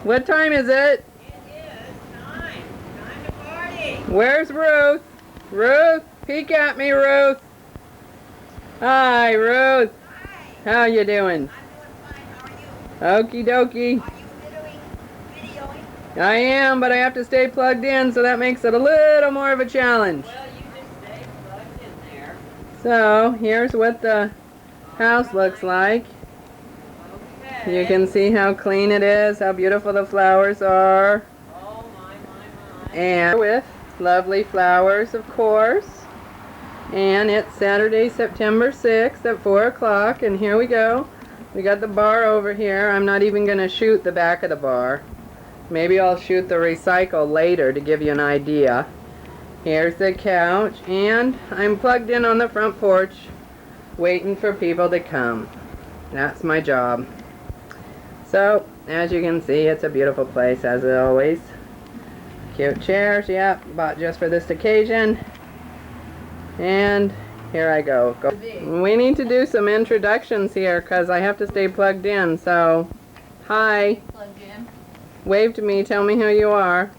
What time is it? It is 9. Time to party. Where's Ruth? Ruth, peek at me, Ruth. Hi, Ruth. Hi. How you doing? I'm doing fine. How are you? Okie dokie. Are you videoing? I am, but I have to stay plugged in, so that makes it a little more of a challenge. Well, you just stay plugged in there. So, here's what the house looks like. Okay. You can see how clean it is, how beautiful the flowers are. Oh, my. And with lovely flowers, of course. And it's Saturday, September 6th at 4 o'clock, and here we go. We got the bar over here. I'm not even going to shoot the back of the bar. Maybe I'll shoot the recycle later to give you an idea. Here's the couch, and I'm plugged in on the front porch, waiting for people to come. That's my job. So, as you can see, it's a beautiful place, as always. Cute chairs, yeah, bought just for this occasion. And here I go. We need to do some introductions here, because I have to stay plugged in, so... Hi. Plugged in. Wave to me, tell me who you are.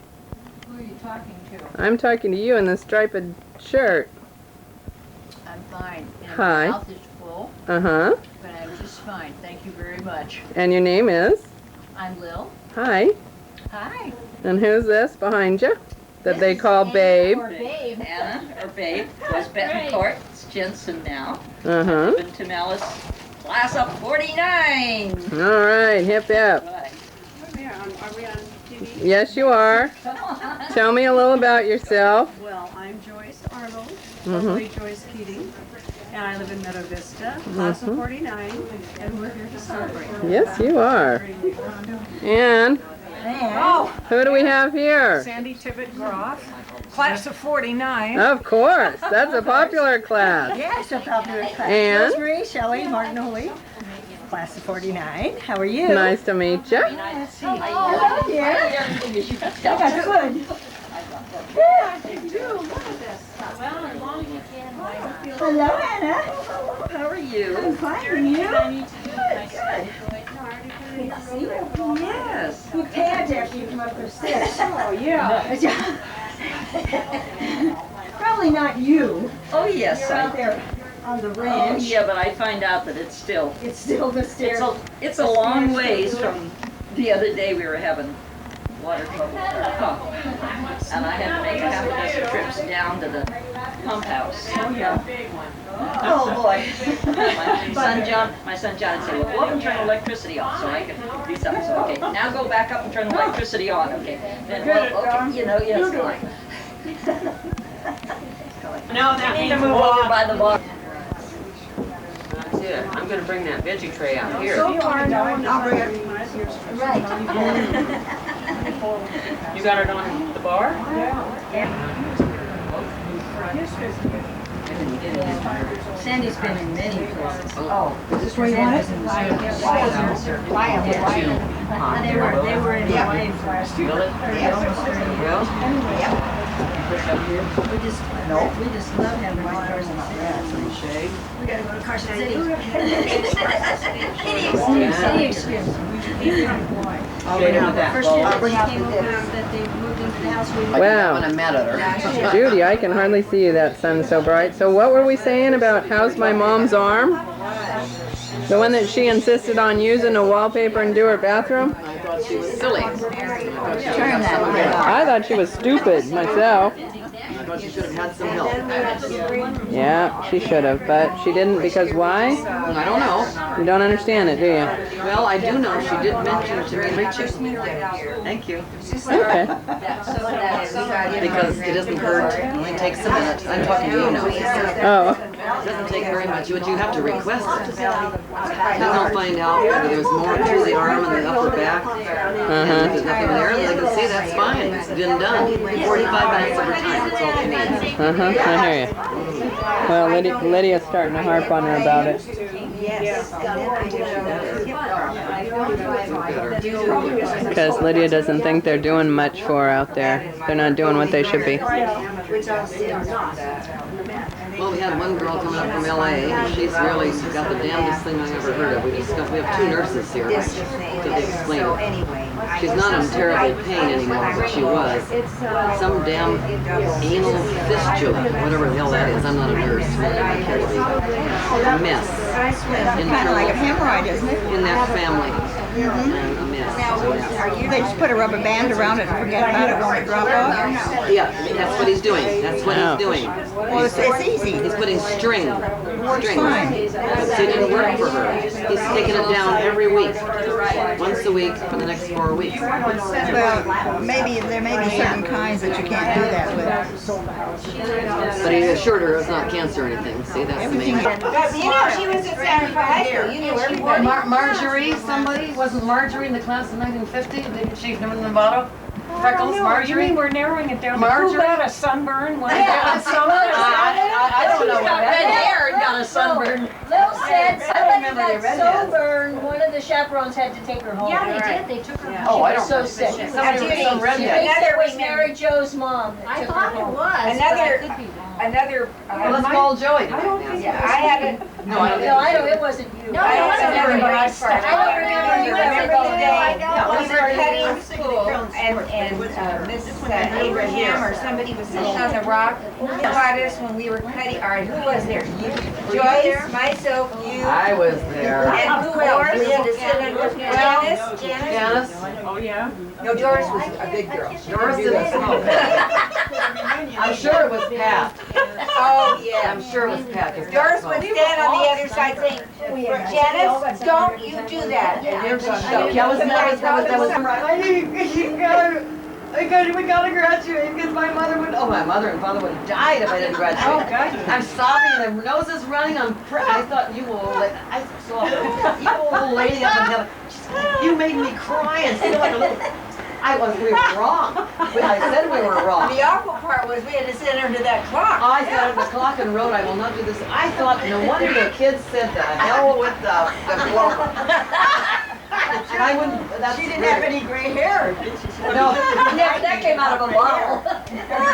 Who are you talking to? I'm talking to you in the striped shirt. I'm fine. And Hi. My mouth is full, Uh-huh. but I'm just fine. Thank you very much. And your name is? I'm Lil. Hi. Hi. And who's this behind you? That they call Babe. Or Babe. Anna, or Babe, was Betancourt. It's Jensen now. Uh-huh. Been to Malice, class of 49. All right, hip hip. Right. Are we on TV? Yes, you are. Tell me a little about yourself. Well, I'm Joyce Arnold, Mhm. formerly Joyce Keating, and I live in Meadow Vista, class of 49, and we're here to celebrate. Yes, you are. And Oh, who do we have here? Sandy Tibbet Groff, class of 49. Of course, that's a popular class. Yes, a popular class. And? Rosemary Shelley Martinoli, class of 49. How are you? Nice to meet you. Hello, dear. I got food. Yeah, I do. Look at this. Hello, Anna. How are you? I'm fine, and you? Good. Yes. You pads after you come up the stairs. Oh, yeah. Probably not you. Oh, yes. You're out there on the Oh, ranch. yeah, but I find out that it's still, It's still the stairs. it's a long ways from the other day we were having water trouble with our pump. And I had to make a half a dozen trips down to the pump house. Oh, yeah. Oh, boy. My son John said, well, go up and turn the electricity off so I can do something. So, okay, now go back up and turn the electricity on, okay. Then, well, okay, yes, fine. No, that means Move over by the bar. That's it. I'm gonna bring that veggie tray out here. I'll bring it. You got it on the bar? Sandy's been in many places. Oh. Is this where you want it? They were in Hawaii last year. We just love having white cars in City. We gotta go to Carson City. City experience. I'll bring out that. First year that she came over, that they moved into the house, we Wow. When I met her. Judy, I can hardly see you, that sun's so bright. So what were we saying about how's my mom's arm? The one that she insisted on using to wallpaper and do her bathroom? I thought she was silly. turn that. I thought she was stupid myself. I thought she should have had some help. Yeah, she should have, but she didn't because why? I don't know. You don't understand it, do you? Well, I do know she did mention to me Richard. Thank you. Okay. Because it doesn't hurt. It only takes a minute. I'm talking to you now. It Oh, doesn't take very much, but you have to request it. Then they'll find out whether there's more to the arm and the upper back. And if there's nothing there, then they can say that's fine. It's been done. 45 minutes every time. That's all they need. I hear you. Well, Lydia's starting to harp on her about it. Because Lydia doesn't think they're doing much for her out there. They're not doing what they should be. Well, we had one girl coming up from LA, and she's really got the damnedest thing I ever heard of. We have 2 nurses here to explain it. She's not in terrible pain anymore, but she was. Some damn anal fistula, whatever the hell that is. I'm not a nurse. I can't be. A mess. Kind of like a hemorrhoid, isn't it? In that family. A mess. They just put a rubber band around it and forget about it, won't it drop off? Yeah, that's what he's doing. That's what he's doing. Well, it's easy. He's putting string. String. fine. But it didn't work for her. He's taking it down every week. Once a week for the next 4 weeks. Well, maybe there may be certain kinds that you can't do that with. But he assured her it's not cancer or anything. See, that's the main thing. You know she was at Santa Fe High School. You knew everybody. Marjorie, somebody? Wasn't Marjorie in the class in 1950? Didn't she from Nevada? Freckles, Marjorie? You mean we're narrowing it down? Marjorie? Who got a sunburn? When I don't know what red hair got a sunburn. Lil said somebody remember the got redheads. sunburned. One of the chaperones had to take her home. Yeah, they did. They took her. Oh, I don't So know. sick. Somebody with some She redhead. thinks it was Mary Jo's mom that I took thought her it home. was. but Another- I could be wrong. Another. Well, let's call Joey. Yeah, I had a. No, I don't No, I think don't. It wasn't you. No, I it had wasn't another everybody. bright part. I don't remember you Remember all the day. day I we were cutting know. school and Mrs. Abraham or somebody was sitting on the rock caught us when we were cutting. All right, who was there? You, Joyce, myself, you, I was there. and who else? We had to sit under Janice. Janice? Oh, yeah? No, Doris was a good girl. Doris didn't smoke. I'm sure it was Pat. Oh, yeah. I'm sure it was Pat. 'cause Pat Doris would smoked. stand on the other side saying, Janice, don't you do that. We gotta graduate because my mother would, my mother and father would have died if I didn't graduate. Oh, God. I'm sobbing and the nose is running. I thought you old, I saw you old lady up in heaven. You made me cry and feel like a little, we were wrong. I said we were wrong. The awful part was we had to sit under that clock. I sat at the clock and wrote, I will not do this. I thought, no wonder the kids said the hell with the blower. And I wouldn't, that's She didn't have any gray hair, did she? No. That came out of a bottle.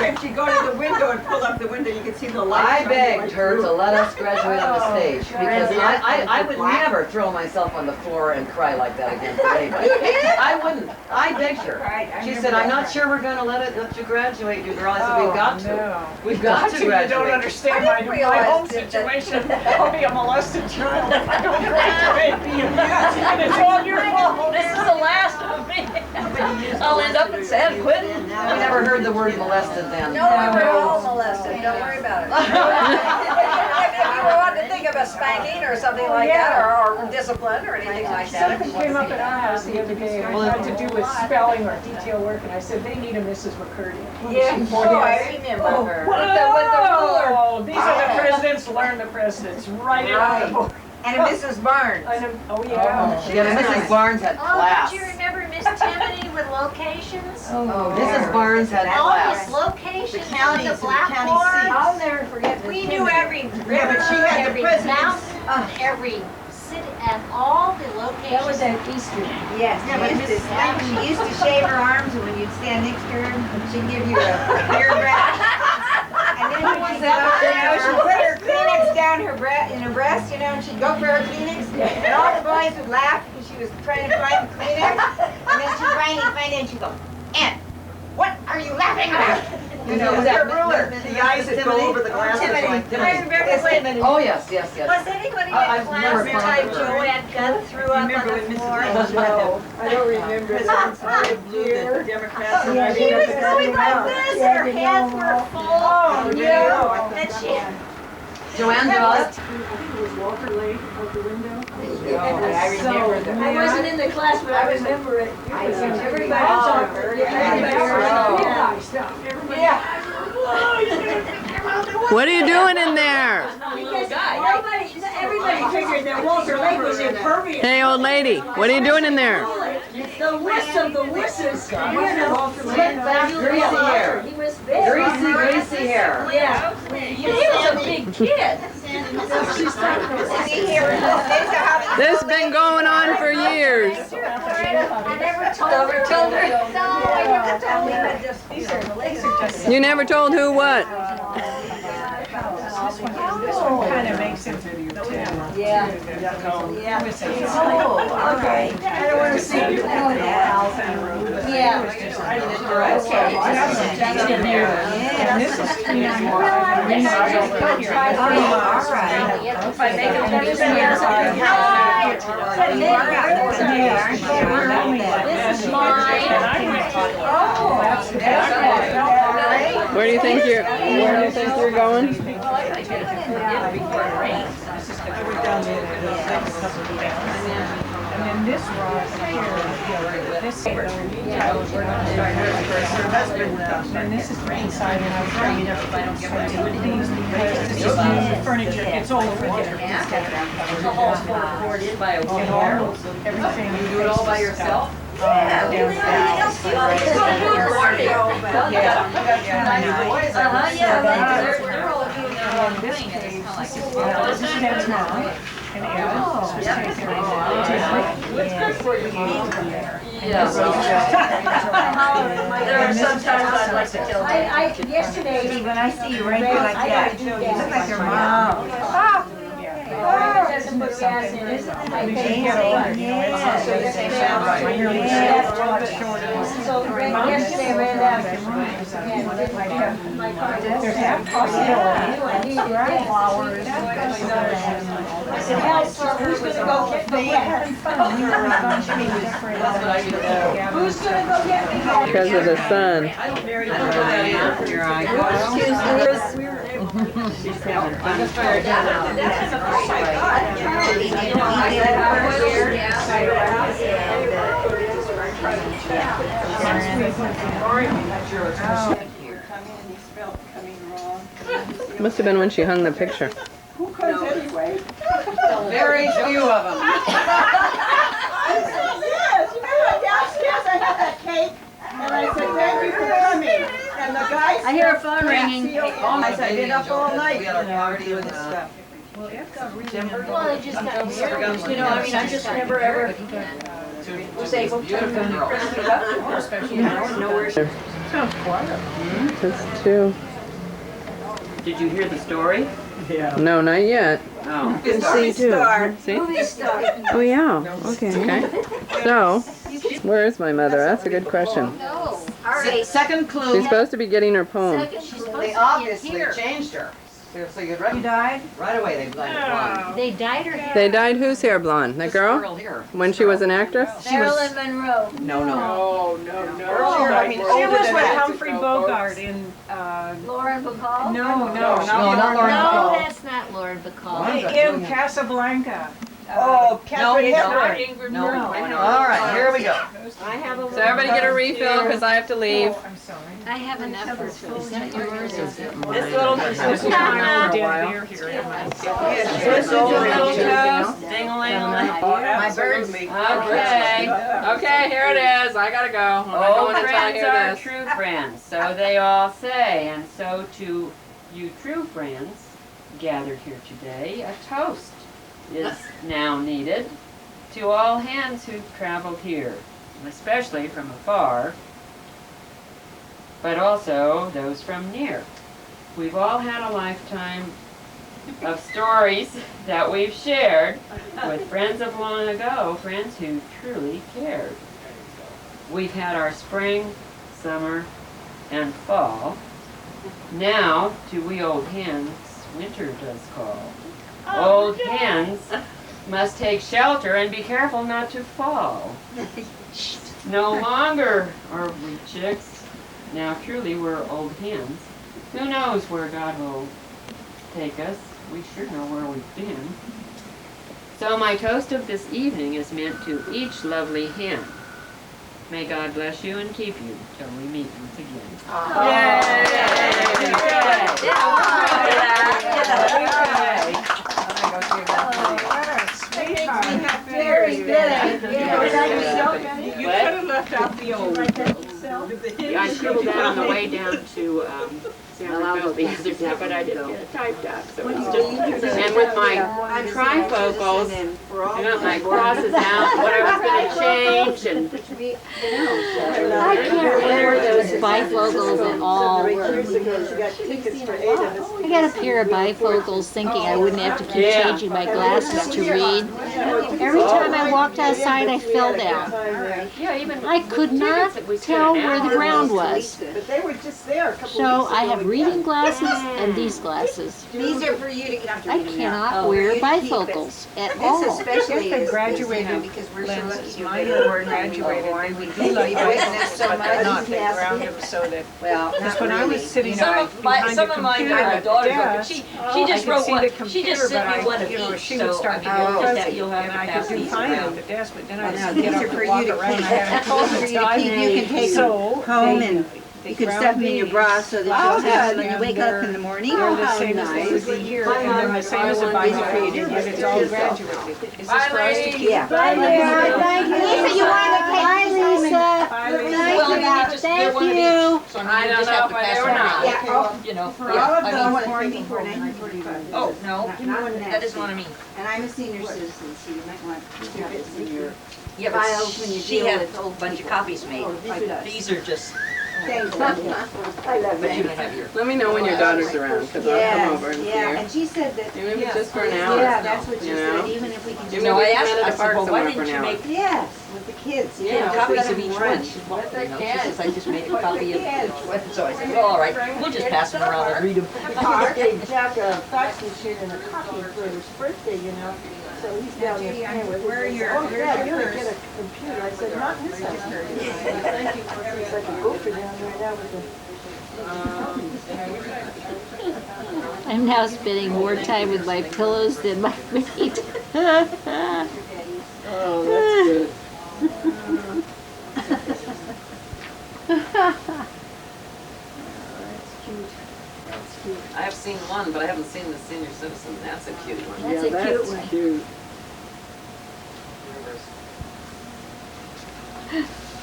If you go to the window and pull up the window, you can see the light. I begged her to let us graduate on the stage because I would never throw myself on the floor and cry like that again for anybody. I wouldn't. I begged her. She said, I'm not sure we're going to let you graduate, you girl. I said, we've got to. We've got to You don't graduate. understand my home situation. I'll be a molested child if I don't graduate. And it's all your fault. This is the last of me. I'll end up in San Quentin. I never heard the word molested then. No, we were all molested. Don't worry about it. If you wanted to think of a spanking or something like that, or discipline or anything like that. Something came up at our house the other day. It had to do with spelling or detail work, and I said, they need a Mrs. McCurdy. Yeah, oh, I remember her. With the ruler. Oh, these are the presidents, learn the presidents, write it on the board. And a Mrs. Barnes. Oh, yeah. Yeah, Mrs. Barnes had class. Oh, don't you remember Miss Tiffany with locations? Mrs. Barnes had All class. these locations The on counties the and county blackboard. seats. I'll never forget. We knew every Yeah, but she had the Every presidents. mountain, every city, and all the locations. That was at Easter. Yes, Yeah, but she used to shave her arms, and when you'd stand next to her, she'd give you a beer breath. And then when she'd put her Kleenex down her in her breast, and she'd go for her Kleenex, and all the boys would laugh because she was trying to find the Kleenex, and then she'd finally find it, and she'd go, Aunt, what are you laughing at? With her ruler. The eyes that go over the glasses like I remember when. Oh, yes. Was anybody in I've class never the found time her. Joanne Gunn threw up on Remember the when Mrs. floor? Barnes had I don't remember. the Democrats and She was going like this, and her hands were full. Oh, yeah. And she, Joanne Dawes. Was Walter Lake out the window? I remember them. I wasn't in the class, but I remember it. Everybody saw her. What are you doing in there? Everybody figured that Walter Lake was impervious. Hey, old lady, what are you doing in there? The list of the wisses. Slick back, greasy hair. He was very Greasy hair. Yeah. He was a big kid. This has been going on for years. I never told her. No, I never told her. You never told who what? This one kind of makes it. Yeah. Oh, okay. I don't want to see you doing that. Yeah. And this is clean. If I make it This is mine. Where do you think you're going? And then this rock here, this here, and this is the inside, and I'm trying to these because this is new furniture, it's old furniture. The whole board in by a wall. Everything. You do it all by yourself? Yeah. This case, this is Ed's mom, and Ed, this was taken It's good for you. There are sometimes I'd like to tell Yesterday, when I see you right there like that, you look like your mom. Isn't it something? As you get older, you know, it's also the same sound. My hair was a lot shorter. Yesterday I ran down. There's that possibility. Flowers. I said, who's gonna go get me? Having fun. We were going to be decorated. Who's gonna go get me? Because of the sun. Here I go. I'm just trying to Must have been when she hung the picture. Who comes anyway? Very few of them. Yes, you remember downstairs I had that cake, and I said, thank you for coming. And the guy I hear a phone ringing. I said, I've been up all night. We had a party with stuff. Well, they just got here. You know, I mean, I just never ever was able to. Just two. Did you hear the story? No, not yet. No. See too. See? Oh yeah. Okay. Okay. So, where is my mother? That's a good question. Second clue. She's supposed to be getting her poem. They obviously changed her. So you died? Right away they blinded blonde. They dyed her hair. They dyed whose hair blonde? That girl? Girl here. When she was an actress? Marilyn Monroe. No. Earlier, I mean, she was with Humphrey Bogart in, Lauren Bacall? no, not Lauren No, Bacall. that's not Lauren Bacall. in Casablanca. Oh, Catherine No. Hepburn. No. All right, here we go. So everybody get a refill because I have to leave. I'm sorry. I have enough for food. Is that yours? Is it mine? This is my old dead beer here. My birds. Okay, here it is. I gotta go. I'm not Old going until I friends hear are this. true friends, so they all say, and so to you true friends gathered here today, a toast is now needed to all hands who've traveled here, especially from afar, but also those from near. We've all had a lifetime of stories that we've shared with friends of long ago, friends who truly cared. We've had our spring, summer, and fall. Now, to we old hens, winter does call. Old hens must take shelter and be careful not to fall. No longer are we chicks. Now truly we're old hens. Who knows where God will take us? We sure know where we've been. So my toast of this evening is meant to each lovely hen. May God bless you and keep you till we meet once again. Very good. You could have left out the old. I scribbled that on the way down to San Francisco the other day, but I didn't get it typed up. So it's just, and with my trifocals, I got my crosses out. What I was going to change and. I can't wear those bifocals at all. Years ago, she got tickets for 8 of us. I got a pair of bifocals thinking I wouldn't have to keep changing my glasses to read. Every time I walked outside, I fell down. Yeah, even. I could not tell where the ground was. But they were just there a couple So weeks I ago. have reading glasses and these glasses. These are for you to, you don't have to I read them now. cannot wear bifocals at This all. especially They is, graduated because we're so lenses. lucky. Mine were graduated. They would be like this, but they're not. They ground them so that. Well, Because not when I was really. sitting Some right of my, behind some the of mine, computer my at the daughter, but desk, she I just could wrote see one, the she computer, just but sent me one of you know, each, she would so start I to mean, get that fuzzy, you'll have and to I could pass do these fine around. at the desk, but then Well, I'd now, get these up are and for walk you to around, keep. I had a For you to keep. You can take So, home they- and they you can ground stuff them in your these. bra so that you'll have them when you and wake up in the morning. They're the same as they would be here, and then the same as a bifocals, and yet it's all graduated. Is this for us to keep? Yeah. Bye, Lisa. You want to take Bye, Lisa. Bye, Lisa. Well, you just, they're Thank one of you. each, so I mean, you just have to pass them around. Yeah, You know, for all yeah, of I them, mean, I want to take them for 1945. oh, no, Not that isn't what I mean. And I'm a senior citizen, so you might want to keep this in your Yeah, but files when you she deal had a with whole old bunch of people. copies made. These are just, things. I love but you that. can have your. Let me know when your daughter's around, because I'll come over and see Yeah, her. and she said that. Even if it's just for an hour. Yeah, that's what she you said, know? even if we can just. Even No, if we I can asked, meet at I a said, park well, why somewhere for didn't an you hour. make Yes, with the kids, Yeah, yeah. copies of each one? She said, you know, she says, I just made a copy of each one. So I said, well, all right, we'll just pass them around and read them. I gave Jack a fax machine and a copy for his birthday, you know. So he's down there playing with it. Where are your- Oh, where's Dad, your you're gonna purse? get a computer. I said, not in this house. Thank you. It's like a gopher down there now with the. I'm now spending more time with my pillows than my feet. Oh, that's good. I have seen one, but I haven't seen the senior citizen. That's a cute one. That's Yeah, a cute that's one. cute.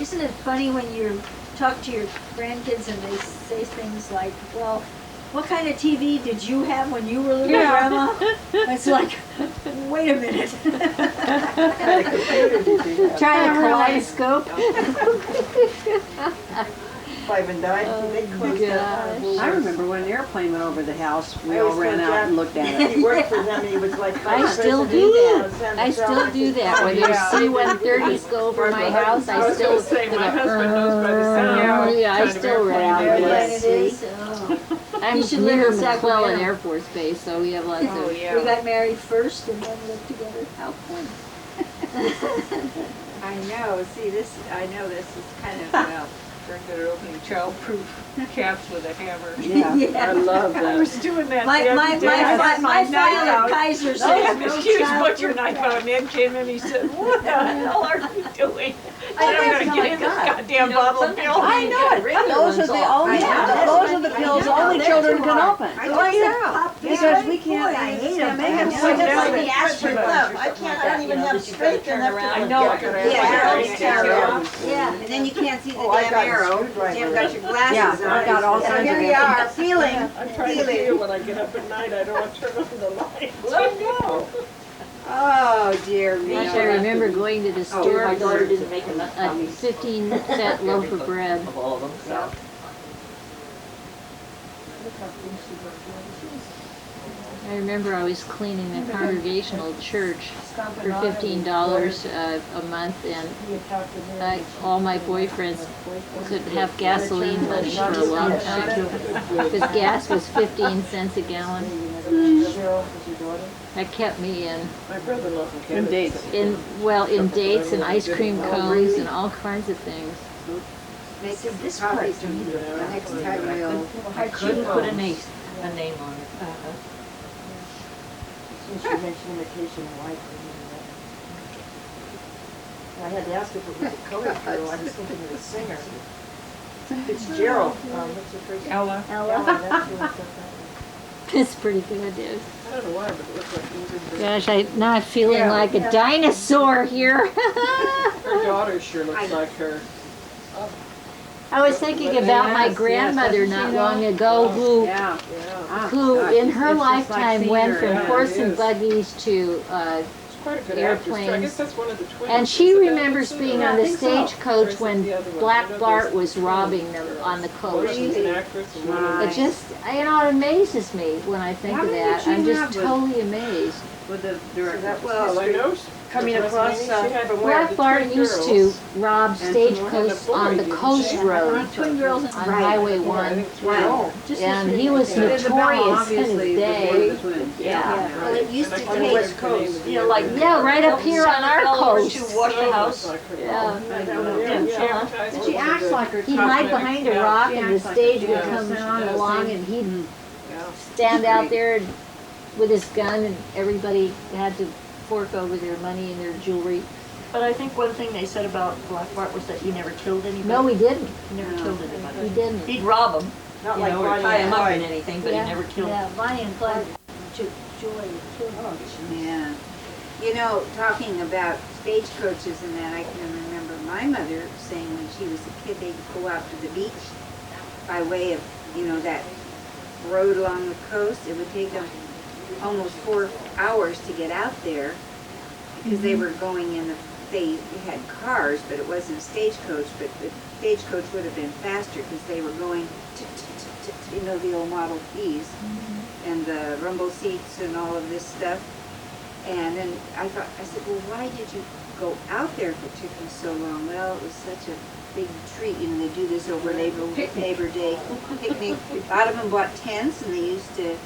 Isn't it funny when you talk to your grandkids and they say things like, well, what kind of TV did you have when you were little, Grandma? It's like, wait a minute. Trying a kaleidoscope. 5 and dime. They closed that. gosh. I remember when an airplane went over the house, we I all was ran gonna out Jack- and looked at it. He worked for them, and he was like. I still do that. I still do that. When those C-130s go over my house, I still. say, my husband knows by the sound. Yeah, I Kind of still ran out. airplane of it it. It is. I'm You should live in Sackwell Sacramento. Air Force Base, so we have lots Oh, of. We yeah. got married first and then lived together. How fun. I know, see, I know this is kind of, Well, very good at opening child-proof caps with a hammer. I love I that. was doing that My, the my, other day. I got my knife father out. Kaiser I says had no this huge child butcher knife out, and Ed came in, he said, what the hell are you doing? I said, I'm gonna get in this goddamn bottle of pills. I know it. Those are the only, those are the pills only children can open. I know. Because we can't. Boy, I hate them. They have Yeah. some Yeah. down the Yeah. aspirin Yeah. left. I can't, I don't even have strength enough to. I know, I could have. Yeah, Yeah. arrows. Yeah. And then you can't see the Oh, I damn got a arrow. screwdriver. You haven't got your glasses Yeah, on. I got all So kinds here of you are, feeling, I'm trying to feel feeling. when I get up at night, I don't want to turn on the lights. Oh, dear me. Gosh, I remember going to the store My daughter for didn't make enough a copies 15-cent loaf of bread. of all of them, so. I remember I was cleaning the Congregational Church for $15 a month, and all my boyfriends could have gasoline money for a long time. Because gas was 15 cents a gallon. That kept me in dates. in dates and ice cream cones and all kinds of things. Make this copies for me the next time we'll. I couldn't put a name on it. Since you mentioned imitation white. I had to ask if it was a colored girl, I was thinking of a singer. Fitzgerald, what's her first name? Ella. Ella, that's who it was. It's pretty good, dude. I don't know why, but it looked like it was Gosh, now I'm feeling like a dinosaur here. Her daughter sure looks like her. I was thinking about my grandmother not long ago who in her lifetime went from horse and buggies to Quite a good actress. I airplanes. guess that's one of the twins. And she Isabel remembers Wilson, being or- on the I think so. Or stagecoach is it when the other one? I Black know Bart there's was twins robbing them girls. on the One coast. of them's an actress and one of It them's- just, you know, it amazes me when I think How of many that. did I'm you just have with- totally amazed. With the director. Well, I know. Coming the across, Tasmania, she had one of Black the Bart twin used girls. to rob And stagecoaches boy, on the didn't coast she? road Twin girls and on Highway 1. Wow. Just And this he was really- notorious in his day. Yeah. Well, it used to And I can't take, remember the name of the You know, other like, one. Yeah, right up here on our coast. To wash the house. Yeah. And She acts like her. He'd hide behind a rock and the stage would come along and he'd stand out there and- with his gun and everybody had to fork over their money and their jewelry. but I think one thing they said about Black Bart was that he never killed anybody. No, he didn't. He never killed anybody. He didn't. He'd rob them, Not you like know, or Bonnie tie and him up in Clyde. anything, but he never killed them. Yeah, Bonnie and Clyde took joy in killing. Yeah. You know, talking about stagecoaches and that, I can remember my mother saying when she was a kid, they'd go out to the beach by way of, you know, that road along the coast. It would take them almost 4 hours to get out there because they were going in they had cars, but it wasn't a stagecoach, but the stagecoach would have been faster because they were going you know, the old Model Ts and the rumble seats and all of this stuff. And then I said, well, why did you go out there if it took you so long? Well, it was such a big treat. You know, they do this over Labor Day picnic. A lot of them bought tents, and they used to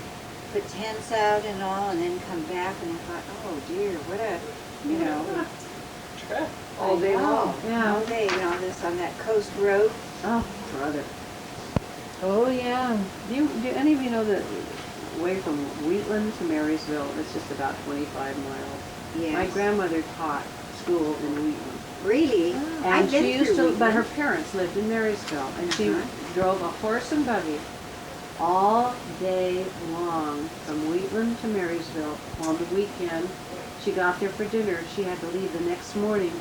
put tents out and all, and then come back. And I thought, oh dear, what a, you know, All day long. all day, you know, this on that coast road. Oh, brother. Oh, yeah. Do any of you know that way from Wheatland to Marysville, it's just about 25 miles? Yes. My grandmother taught school in Wheatland. Really? And I've been she used through to, but her Wheatland. parents lived in Marysville, and she Uh-huh. drove a horse and buggy all day long from Wheatland to Marysville. On the weekend, she got there for dinner. She had to leave the next morning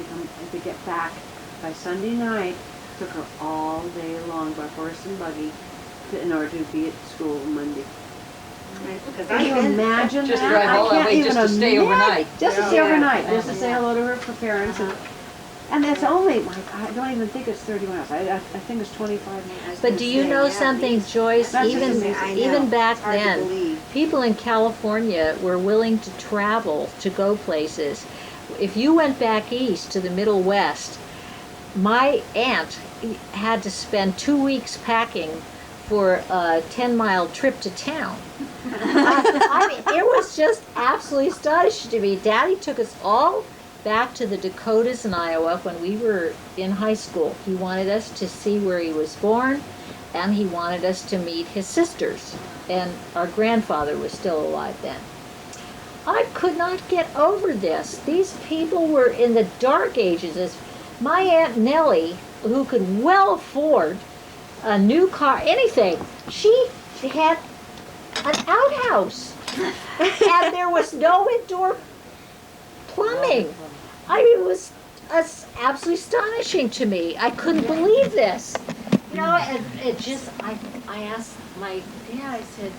to get back by Sunday night. Took her all day long by horse and buggy in order to be at school Monday. Because Can you imagine Just that? drive all I that can't way just even to stay imagine. overnight. Just to stay Yeah. overnight, just to say hello to her parents. And that's only, I don't even think it's 30 miles. I think it's 25 miles. But do you know something, Joyce? That's Even amazing. I know. even back It's hard to then, believe. people in California were willing to travel to go places. If you went back east to the Middle West, my aunt had to spend 2 weeks packing for a 10-mile trip to town. I mean, it was just absolutely astonishing to me. Daddy took us all back to the Dakotas in Iowa when we were in high school. He wanted us to see where he was born, and he wanted us to meet his sisters. And our grandfather was still alive then. I could not get over this. These people were in the dark ages. My Aunt Nellie, who could well afford a new car, anything, she had an outhouse. And there was no indoor plumbing. I mean, it was absolutely astonishing to me. I couldn't believe this. You know, and it just, I asked my dad, I said,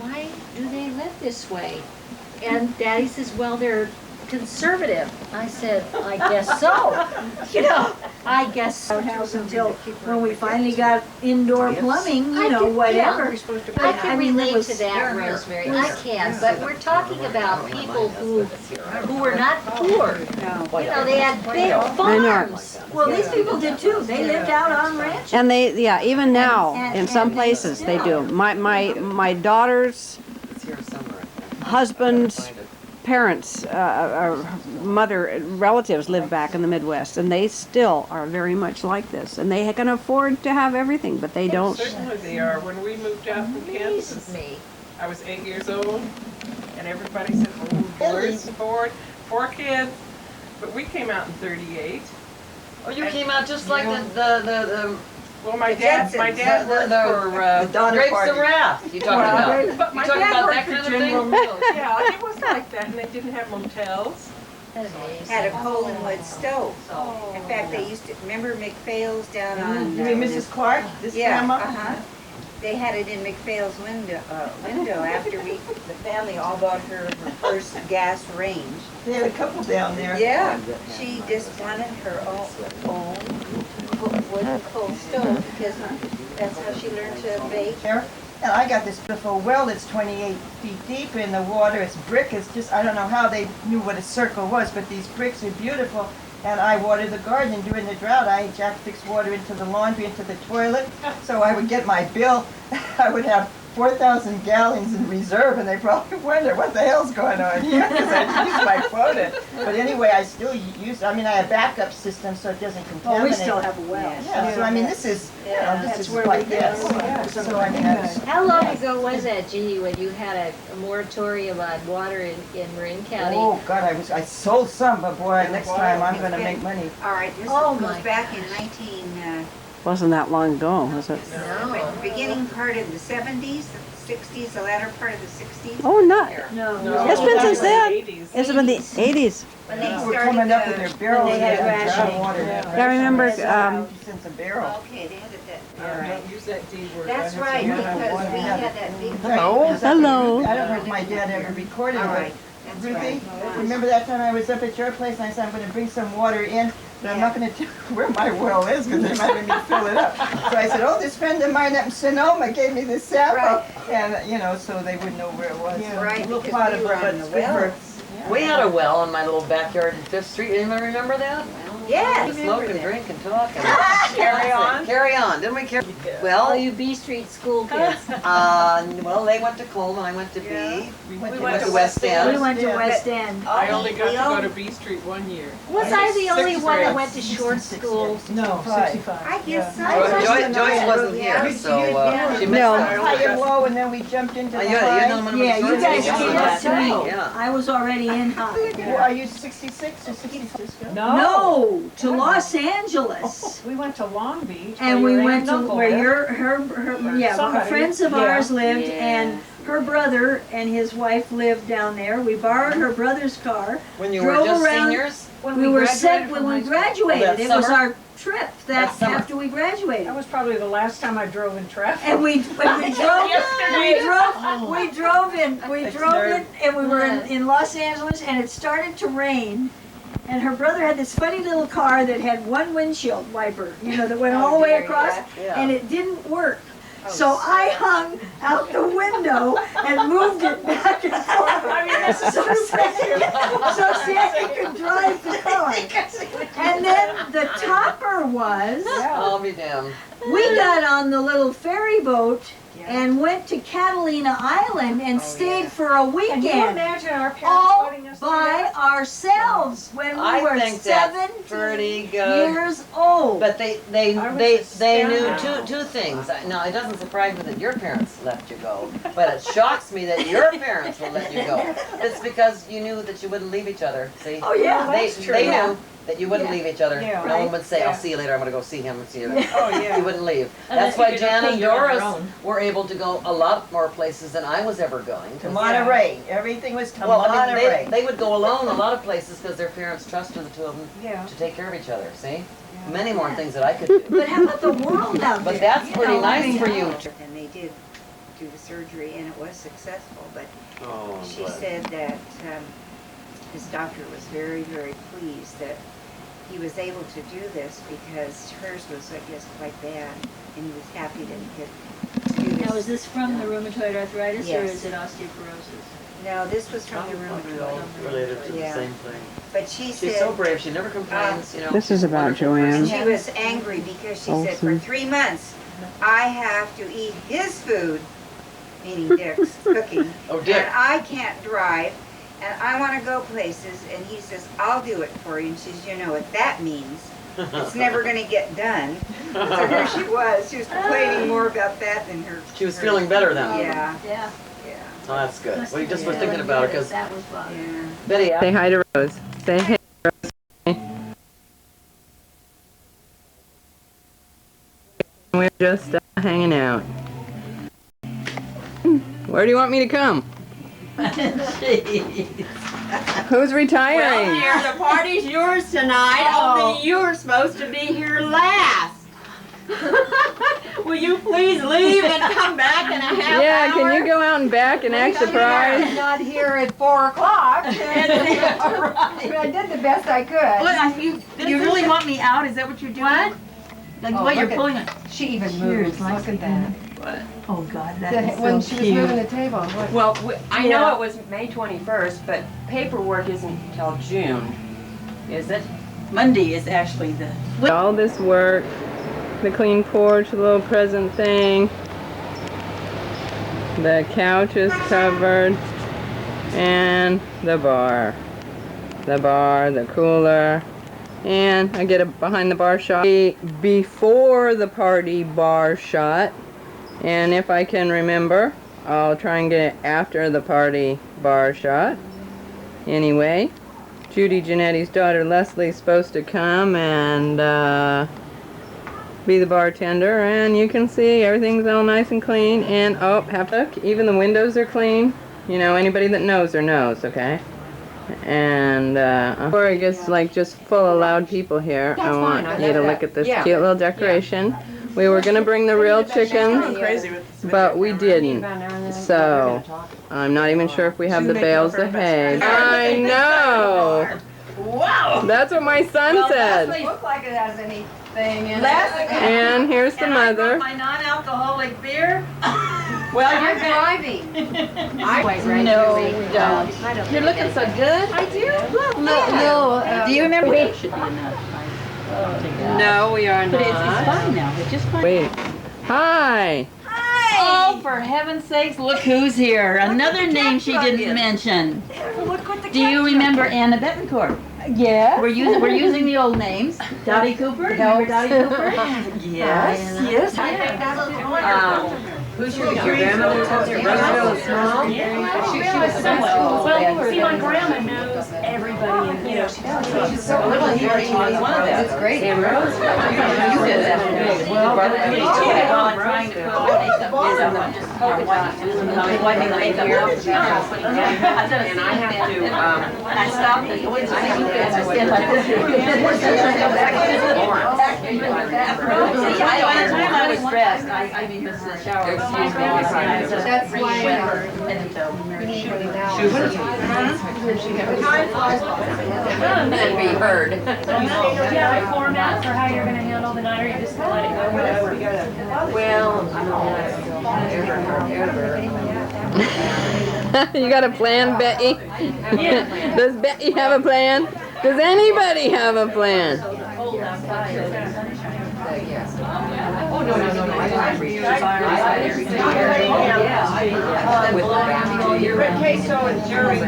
why do they live this way? And Daddy says, well, they're conservative. I said, I guess so. You know, I guess so. House until when we finally got indoor plumbing, I you know, could- whatever. I can mean, it relate was- to that, Rosemary. I can, but we're talking about people who were not poor. You know, they had big farms. Well, these people did too. They lived out on ranches. And they, yeah, even now, in some and places, they do. still. My daughter's husband's parents, mother, relatives live back in the Midwest, and they still are very much like this. And they can afford to have everything, but they don't. Certainly they are. When we moved out from Amazes Kansas, me. I was 8 years old, and everybody said, oh, boys, four kids. But we came out in 38. Oh, you came out just like the Well, my dad worked for, Grapes of Wrath you talking about. but my You talking dad about worked that for kind of General thing? Mills. Yeah, it was like that, and they didn't have motels. Had a coal and wood stove. In fact, they used to, remember McPhail's down on? You mean Mrs. Clark, this Yeah, grandma? uh-huh. they had it in McPhail's window after the family all bought her first gas range. They had a couple down there. Yeah, she just wanted her own wooden coal stove because that's how she learned to bake. And I got this beautiful well that's 28 feet deep in the water. It's brick. It's just, I don't know how they knew what a circle was, but these bricks are beautiful. And I watered the garden, and during the drought, I fixed water into the laundry, into the toilet. So I would get my bill. I would have 4,000 gallons in reserve, and they probably wonder what the hell's going on here, because I used my quota. But anyway, I still use, I have backup system so it doesn't contaminate. Oh, we still have a well. Yeah, so this is, this is where like we this. go. So that's, How long ago was that, Jeannie, when you had a moratorium on water in Marin County? oh God, I sold some, but boy, next time I'm gonna make money. All right, this Oh, goes my. back in Wasn't that long ago, was it? the beginning part of the 70s, the 60s, the latter part of the 60s. Oh, not. No. It's been since then. It's been the 80s. When they We're started coming up with their barrels. they had and rationing. water. Yeah, I remember, Since a barrel. Okay, they had it that, all right. Don't use that D word. That's right, because we had that big. Hello. Hello. I don't know if my dad ever recorded All it, right, but that's Ruthie, right. remember that time I was up at your place and I said I'm going to bring some water in, but I'm not going to tell you where my well is because they might make me fill it up. So I said, oh, this friend of mine up in Sonoma gave me this sample, Right. and so they would know where it was. Yeah, right, A little because pot we of were it, but on it's the good well. for. We had a well in my little backyard in 5th Street. Anyone remember that? Yes. Smoke and drink and talk and Carry on. carry on. Didn't we carry? All Well, you B Street school kids. well, they went to Coleman. I went to B. We went We went to West End. We went to Yeah. West End. I only got We to all- go to B Street one year. Was I the only Sixth one that grade. went to short school? No, 65. I guess so. Joyce wasn't here, so she missed No. that. High and low, and then we jumped into the You're high. the one Yeah, you guys Yeah. came up to me. Yeah. I was already in high. Well, are you 66 or 66? No, to Los Angeles. We went to Long Beach. And we went to where her friends of ours lived, Yeah. and her brother and his wife lived down there. We borrowed her brother's car. When you Drove were just around- seniors? We were sent when we graduated. that It was summer? our trip That summer. after we graduated. That was probably the last time I drove in traffic. And we drove in, and we were in Los Angeles, and it started to rain. And her brother had this funny little car that had one windshield wiper, that went all the way across, Yeah. and it didn't work. So I hung out the window and moved it back and forth. So Sandy could drive the car. And then the topper was, I'll be damned. we got on the little ferry boat and went to Catalina Island and stayed for a weekend. Can you imagine our parents All letting us do by that? ourselves when we I were think that's 17 pretty good. years old. But they I was knew astounded. two things. Now it doesn't surprise me that your parents let you go, but it shocks me that your parents will let you go. It's because you knew that you wouldn't leave each other. See? Oh, yeah, They that's true. they Yeah. knew that you wouldn't Yeah. leave each other. Yeah. No one would say, "I'll Yeah. see you later. I'm going to go see him and see you." Later. Oh, yeah. You wouldn't leave. And That's then why you could Jan have and cleaned on your Doris own. were able to go a lot more places than I was ever going. 'Cause- To Monterey. Everything was to Well, I Monterey. mean, they would go alone a lot of places because their parents trusted the two of them Yeah. to take care of each other. See, many more things that I could do. But how about the world out there? But that's You pretty know, I nice mean, for you. And they did do the surgery, and it was successful, but Oh, she said that his doctor was very, very pleased that he was able to do this because hers was, I guess, quite bad, and he was happy that he could do this. Now, is this from the rheumatoid arthritis or Yes. is it osteoporosis? No, this was from the rheumatoid. related to Yeah. the same thing. But she She's said. so brave. She never complains. You know. This is about Wonderful person. Joanne. She was angry because she said, for Awesome. 3 months, I have to eat his food, meaning Dick's cooking. Oh, Dick. And I can't drive, and I want to go places, and he says, I'll do it for you. And she says, you know what that means. It's never going to get done. So here she was. She was complaining more about that than her. She was feeling better then. Yeah, Yeah. yeah, Oh, that's good. Must Well, you have just been were thinking feeling about it good because if that was bothering you. yeah. Betty. Say hi to Rose. Say hey, Rose. We're just hanging out. Where do you want me to come? Who's retiring? Well, dear, the party's yours tonight, only you were supposed to be here last. Will you please leave and come back in a half Yeah, hour? can you go out and back and act surprised? Not here at 4 o'clock. I did the best I could. You really want me out? Is that what you're doing? What? Like what you're pulling on? She even moves. Look at that. What? Oh God, that is so When cute. she was moving the table. What? Well, I know it was May 21st, but paperwork isn't until June, is it? Monday is actually the. All this work, the clean porch, the little present thing, the couch is covered, and the bar, the cooler, and I get a behind the bar shot before the party bar shot, and if I can remember, I'll try and get it after the party bar shot. Anyway, Judy Janetti's daughter Leslie's supposed to come and be the bartender, and you can see everything's all nice and clean, and oh, have to look, even the windows are clean. You know, anybody that knows her knows, okay? And before it gets like just full of loud people here, I want you to look at this cute little decoration. We were gonna bring the real chickens, but we didn't. So I'm not even sure if we have the bales of hay. I know. Wow. That's what my son said. Doesn't look like it has anything in it. And here's the mother. My non-alcoholic beer. Well, you're driving. No, we don't. You're looking so good. I do. No. Do you remember? It should be enough. No, we are But it's not. fine now. It's just fine. Wait. Hi. Oh, for heaven's sakes, look who's here. Another name she didn't mention. Do you remember Anna Betancourt? Yeah. We're using the old names. Dottie Cooper? Remember Dottie Cooper? Yes. Who's your grandmother? Roseville is small? She was somewhat. Well, see, my grandma knows everybody, and you know, she's so One of them. It's great. And Roseville. You did that. Well, I'm trying to put wiping the makeup off. And I have to, I stopped it. By the time I was dressed, I mean, this is the shower. That's why and be heard. Do you have a format for how you're going to handle the night, or you just let it go whatever? Well, You got a plan, Betty? Does Betty have a plan? Does anybody have a plan? Queso and jury.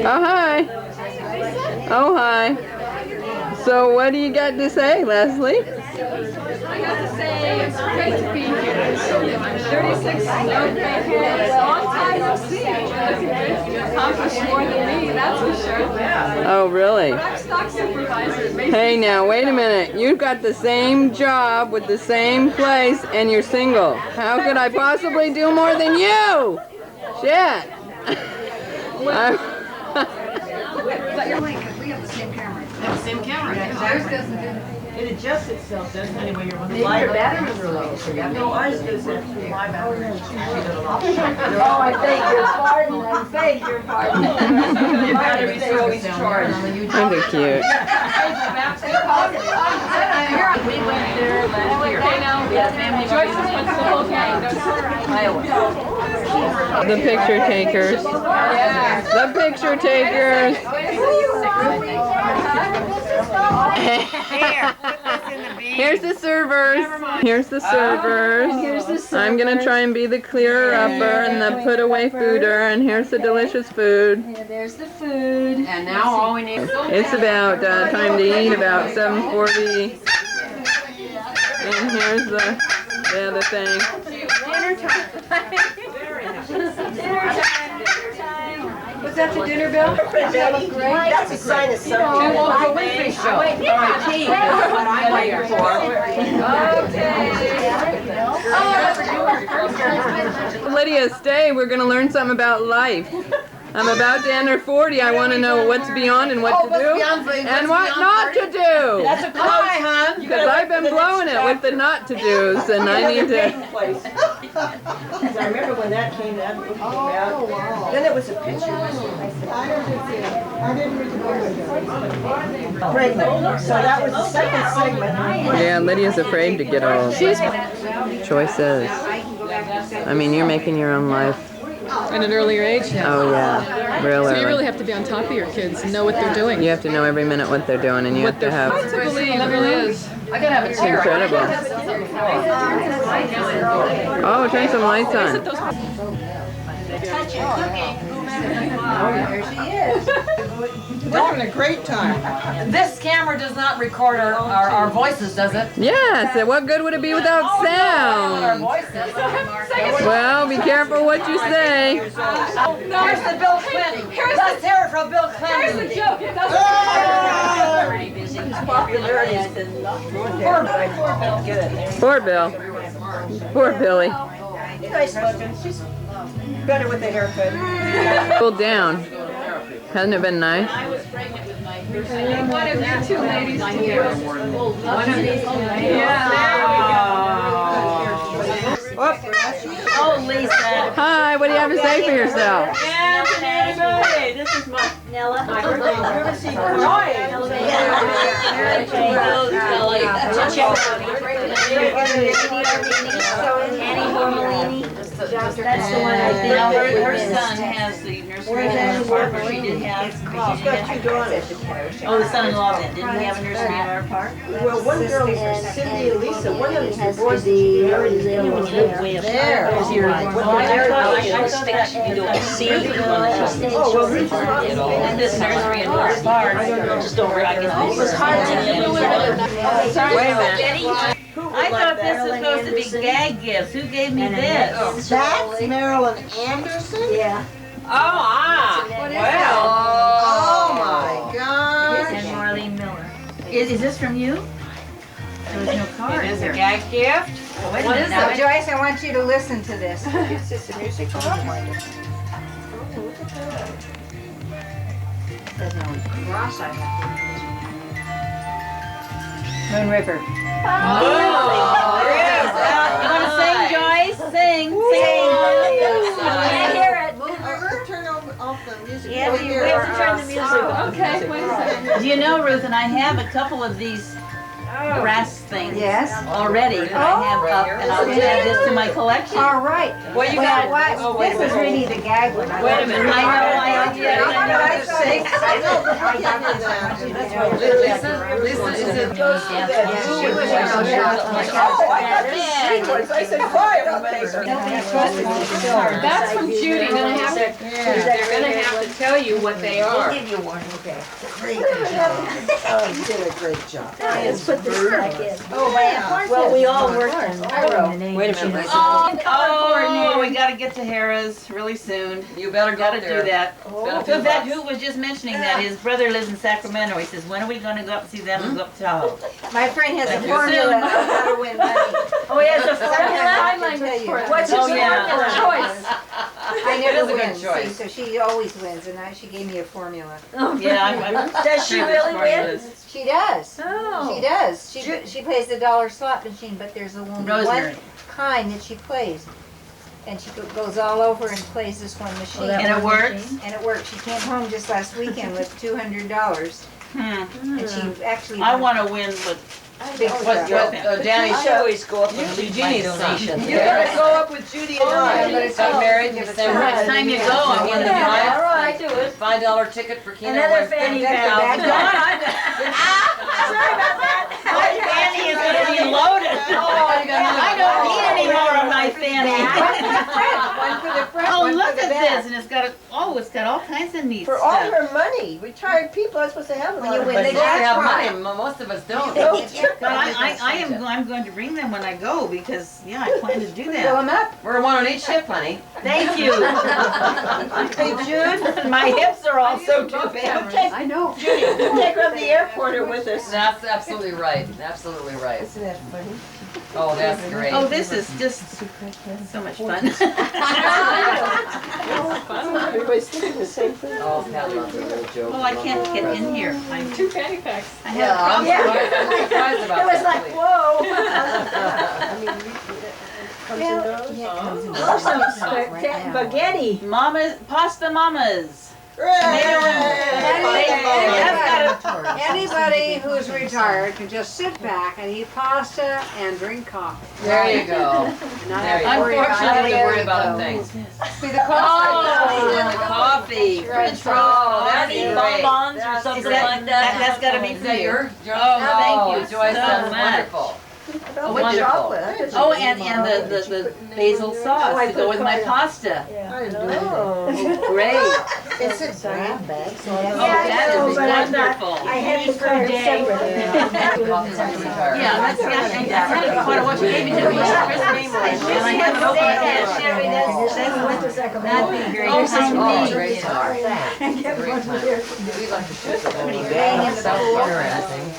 Oh, hi. Oh, hi. So what do you got to say, Leslie? I got to say, it's great to be here. 36 long time no see. You accomplished more than me, that's for sure. Oh, really? But I'm stock supervisor. Hey, now, wait a minute. You've got the same job with the same place, and you're single. How could I possibly do more than you? Shit. But you're late, because we have the same camera. Have the same camera. Theirs doesn't do. It adjusts itself, doesn't it, when you're on the Maybe light? your batteries are low. No, ours does that. My battery. Oh, I beg your pardon, I beg your pardon. Your batteries are always charged. Aren't they cute? We went there last year. Okay, now, We had a family. Joyce just wants the whole gang. Iowa. The picture takers. The picture takers. Here's the servers. Here's the servers. I'm gonna try and be the clearer upper and the put away fooder, and here's the delicious food. There's the food. And now all we need is It's about time to eat, about 7:40. And here's the other thing. Dinner time. Was that the dinner bell? That's a sign of something. the Winfrey show. I'm waiting for my tea. That's what I'm waiting for. Lydia, stay. We're gonna learn something about life. I'm about to enter 40. I want to know what's beyond and what to do and what not to do. That's a hi, hon. Because I've been blowing it with the not to do's, and I need to. I remember when that came out. Oh, wow. Then it was a picture. I didn't remember. Pregnant. So that was the second segment. Yeah, Lydia's afraid to get old. Choices. I mean, you're making your own life. At an earlier age now. Oh yeah, real So you early. really have to be on top of your kids and know what they're doing. You have to know every minute what they're doing, and you have to have. Hard to believe, it really is. I gotta have a chair. Incredible. Oh, turn some lights on. There she is. We're having a great time. This camera does not record our voices, does it? Yes, and what good would it be without Our sound? voices. Well, be careful what you say. Here's the Bill Clinton. Let's hear it from Bill Clinton. Here's the joke. It doesn't Poor Bill. Poor Billy. Nice looking. She's better with a haircut. Cooled down. Hasn't it been nice? One of you two ladies together. Oh, Lisa. Hi, what do you have to say for yourself? Hey, this is my Nella. Annie Bormolini. That's the one I think. Now, her son has the nursery in Park, or she did have. She's got two daughters. Oh, the son-in-law then, didn't he have a nursery in our park? Well, one girl is Cindy and Lisa. One of them's divorced. There. There. I thought that you don't see Oh, well, Lisa's not. and this nursery in our park. Just over, I guess. Wait a minute. I thought this was supposed to be gag gifts. Who gave me this? That's Marilyn Anderson? Yeah. Oh, Oh, my God. And Marlene Miller. Is this from you? There was no card. It is a gag gift? Oh, wait a What minute is now. it? Joyce, I want you to listen to this. It's just a music box. Moon River. You want to sing, Joyce? Sing. Can't hear it. Turn off the music. Yeah, we have to turn the music off. Okay, wait a second. Do you know, Ruth, and I have a couple of these brass things Yes. already that I have up, and I'll add this to my collection. All right. What you Well, got? what? This is really the gag one. Wait a minute. I know. Lisa, is it? I said, quiet. That's from Judy. They're gonna have to tell you what they are. Give you one, okay. Great job. Oh, you did a great job. Let's put this back in. Oh, wow. Well, we all worked on it. Wait a minute. Oh, we gotta get to Harrah's really soon. You better go Gotta there. do that. Spend a few That bucks. who was just mentioning that his brother lives in Sacramento. He says, when are we gonna go up and see them and go up to Tahoe? My friend has a Thank you. formula on how to win money. Oh, he has a Sign language for it. What's Oh, yeah. choice? I never is a good win, see, choice. so she always wins, and she gave me a formula. Yeah, Does she really win? She does. Oh. She does. She plays the dollar slot machine, but there's only Rosemary. one kind that she plays. And she goes all over and plays this one machine. And it works? And it works. She came home just last weekend with $200. And she actually I won want to win, but big What, stuff. Danny, I always go up and leave my Jeannie's donation. You gotta go up with Judy and I. got married, Give it they to were her. next time you go, I win the prize. All right, do it. $5 ticket for Keno. Another fanny pack. That's the bad Sorry about that. My fanny is gonna be loaded. I don't need any more of my fanny. One for the front, Oh, one look for the at back. this, and it's got all kinds of neat For all stuff. her money, retired people are supposed to have a When lot you of win money. the They have jackpot. money, most of us don't. But I'm going to bring them when I go because I plan to do Fill that. them up. We're one on each hip, honey. Thank you. Hey, Jude, My hips are also too big. I know. Judy, take her to the airport or with us. That's absolutely right, absolutely right. Isn't that funny? Oh, that's great. Oh, this is just so much fun. the same thing. Oh, Pat loves a little joke. Well, I can't get in here. I'm 2 penny packs. Yeah, I'm surprised about It was that. like, whoa. Comes and goes. Oh, some spaghetti. Mamas, pasta mamas. Anybody who's retired can just sit back and eat pasta and drink coffee. There you go. Not There you have to go. worry about Unfortunately, it. worry about things. See the coffee. Coffee. French roast. Oh, that's coffee. great. Bonbons or something like that. That's gotta be Is for that you. your? Oh, thank you Joyce, so that's much. wonderful. Oh, Wonderful. Oh, and the basil sauce to go with my pasta. Oh. Great. It's a grab bag, so Yeah, that I know, is but I'm not, wonderful. I had to clear it separately. Yeah, that's quite a what you gave me to me for Christmas. And I haven't opened it yet. Sherry, that's like a That'd be great. Oh, Here's some Oh, meat. great time. I get Great one time. here. We like to shoot the whole bang in the pool. Interesting.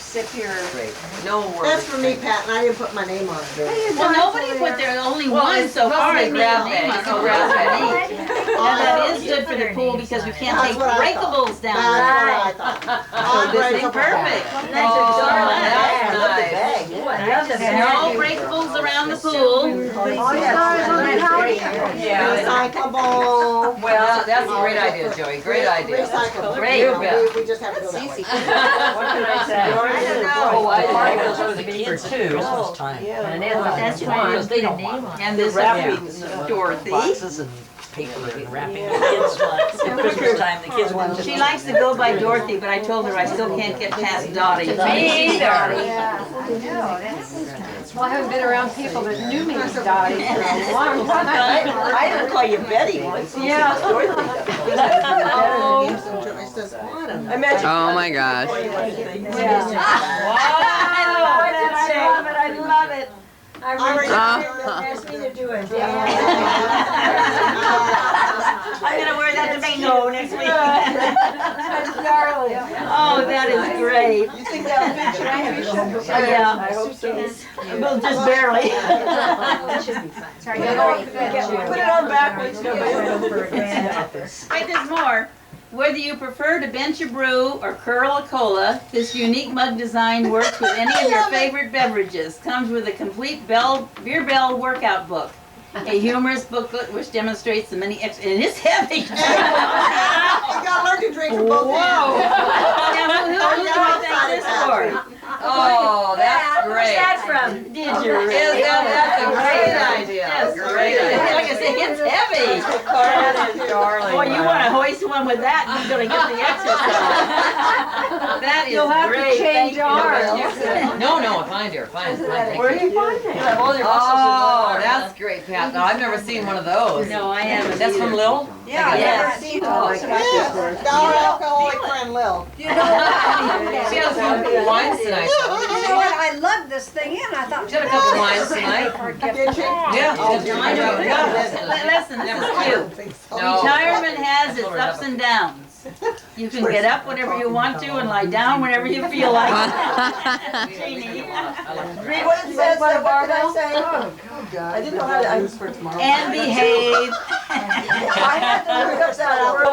Sip your. Great. No worries. That's for me, Pat, and I didn't put my name on it. Well, nobody put their only Well, one it's so far. supposed to I be grab made bag, a so grab grab bag. And that is good for the pool because we can't That's take what I breakables down That's there. what I thought. So this is perfect. That's Oh, darling that's bag. nice. No breakables around the pool. Yeah. Recyclable. Well, that's a great idea, Joey. Great idea. Recyclable. Great. You bet. We just have to go that way. What can I say? Oh, I those the kids too. Christmas time. And That's why because they don't want And this wrapping Dorothy. boxes and paper and wrapping. The kids want Christmas time. The kids want She likes to go by Dorothy, but I told her I still can't get past Dottie. Me either. Well, I haven't been around people that knew me as Dottie for a long time. I didn't call you Betty once. Yeah. I imagine. Oh my gosh. I love it. I really asked me to do it. I'm gonna wear that to bingo next week. Darling. Oh, that is great. You think that'll fit you? Yeah. I hope so. Well, just barely. Sorry, Put it on backwards. Wait, there's more. Whether you prefer to bench a brew or curl a cola, this unique mug design works with any of your favorite beverages. Comes with a complete beer bell workout book. A humorous booklet which demonstrates the many and it's heavy. You gotta learn to drink from both Whoa. ends. Now, who do I thank this for? Oh, that's Where's great. that from? Did you really? That's a great idea. Yes, Great Like idea. I say, it's heavy. Boy, you want to hoist one with that, you're gonna get the exercise. That is You'll have to great. change Thank you. arms. No, fine, dear, fine. Where do you find it? Oh, that's great, Pat. No, I've never seen one of those. No, I haven't. That's from either. Lil? Yeah, I've Yes. never seen one like that before. Our alcoholic friend Lil. She has some wines tonight, though. You know what, I loved this thing and I thought. She had a couple wines tonight. Did you? Yeah. Listen, this is cute. No. Retirement has its ups and downs. You can get up whenever you want to and lie down whenever you feel like it. Jeannie. Read what it says. What did I say? Oh, God. I didn't know how to. I was for tomorrow. And behave. I had to look up that hour.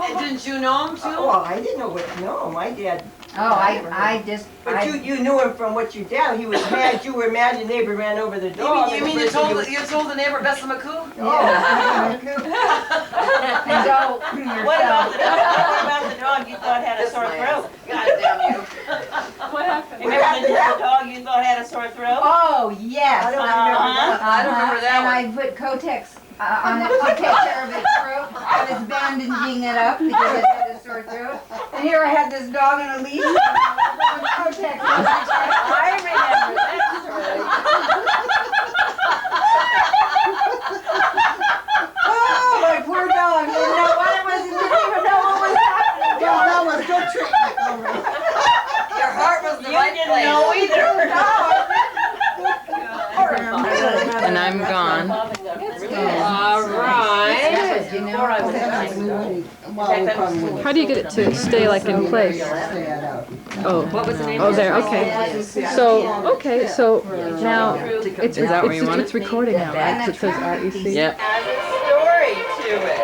And didn't you know him too? Oh, well, I didn't know what. No, my dad. Oh, I just. But you knew him from what you did. He was mad. You were mad. Your neighbor ran over the dog. You mean you told the neighbor Bessa McCoo? So, what about the dog you thought had a sore throat? God damn you. What happened? Remember the dog you thought had a sore throat? Oh, yes. I don't remember. I don't remember that And one. I put Kotex on it to take care of its throat. I was bandaging it up because it had a sore throat. And here I had this dog on a leash. And Kotex on it. I remember that story. Oh, my poor dog. Didn't know what it was. Didn't even know what was happening. Well, that was good treatment. All right. Your heart was the You right didn't place. know either. And I'm gone. All right. How do you get it to stay like in place? Oh, What was the name oh, of there. Okay. So now it's Is that where you want it's recording now, right? So it says REC. Yep. Has a story to it.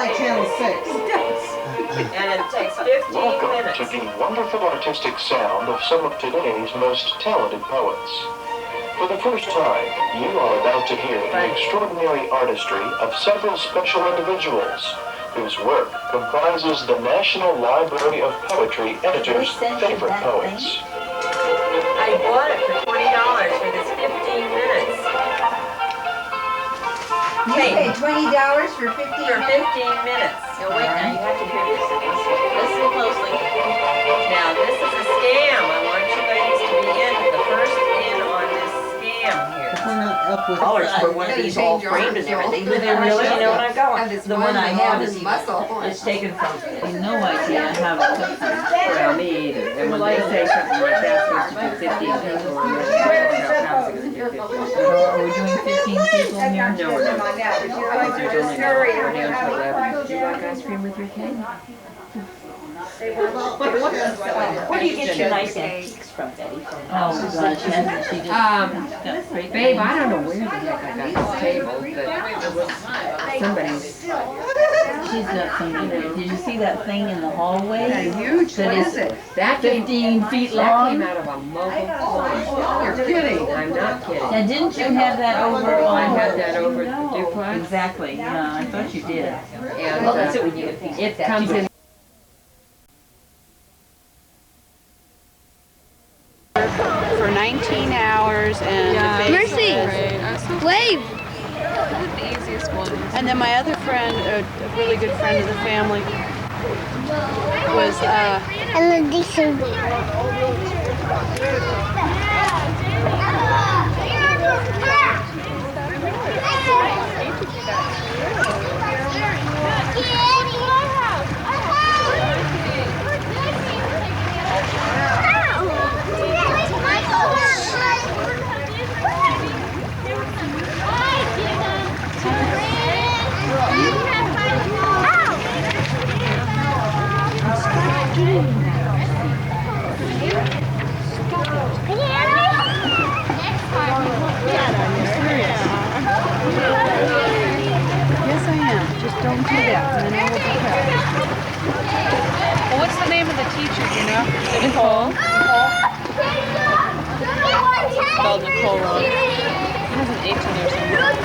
like Channel 6. And it takes 15 Welcome minutes. to the wonderful artistic sound of some of today's most talented poets. For the first time, you are about to hear the extraordinary artistry of several special individuals whose work comprises the National Library of Poetry editor's favorite poets. I bought it for $20 for this 15 minutes. You paid $20 for 15 For 15 minutes. Now wait, now you have to hear this. Listen closely. Now this is a scam. I want you ladies to be in, the first in on this scam here. Dollars for one of these all framed and everything. Do they really? You know what I've got? The one I have is it's taken from. No idea how to cook them. Well, me either. And when they say something like that's supposed to do 15 people, or how's it going to do 15? Are we doing 15 people here? No, we're not. There's only we're down to 11. Do you like ice cream with your cake? Where do you get your nice antiques from, Betty? Oh, gosh, she just got great. Babe, I don't know where the heck I got this table, but it was somebody's. She's got some, did you see that thing in the hallway? Yeah, huge. That What is is it? That 15 feet That long? came out of a mobile home. You're kidding. I'm not kidding. Now, didn't you have that over on? I had that over at the duplex. Exactly, yeah, I thought you did. And Well, that's it when you get things it like that. comes in. For 19 hours and the Mercy! base Wave! The easiest one. and then my other friend, a really good friend of the family, was And the decent. yes, I am. Just don't do that, and then I will be proud. Well, what's the name of the teacher, do you know? Nicole. Spelled Nicole wrong. It has an H in there somewhere.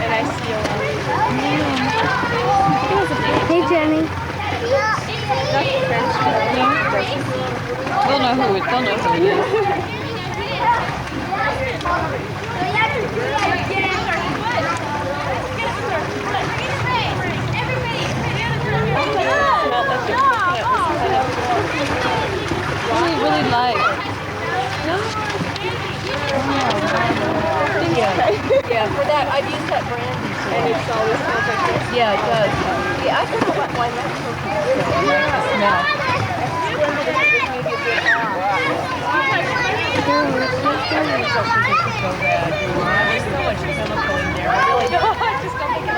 And I see a lot. Hey, Jenny. They'll know who it is. Really light. Yeah, for that, I've used that brand. And it's always smells like this. Yeah, it does. Yeah, I don't know why that's so There's so much chemical in there. I really don't. I just don't think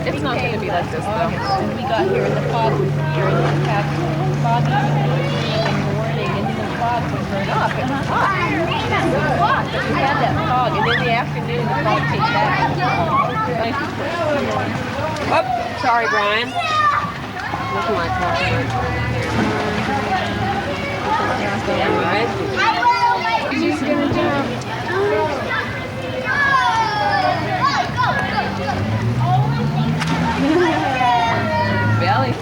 It's not going to be like this though. When we got here in the fog, during the foggy in the morning, and then the fog would burn up. It was hot. But we had that fog, and in the afternoon the fog came back. Oh, sorry, Brian. Look at my car. She's gonna jump. Belly.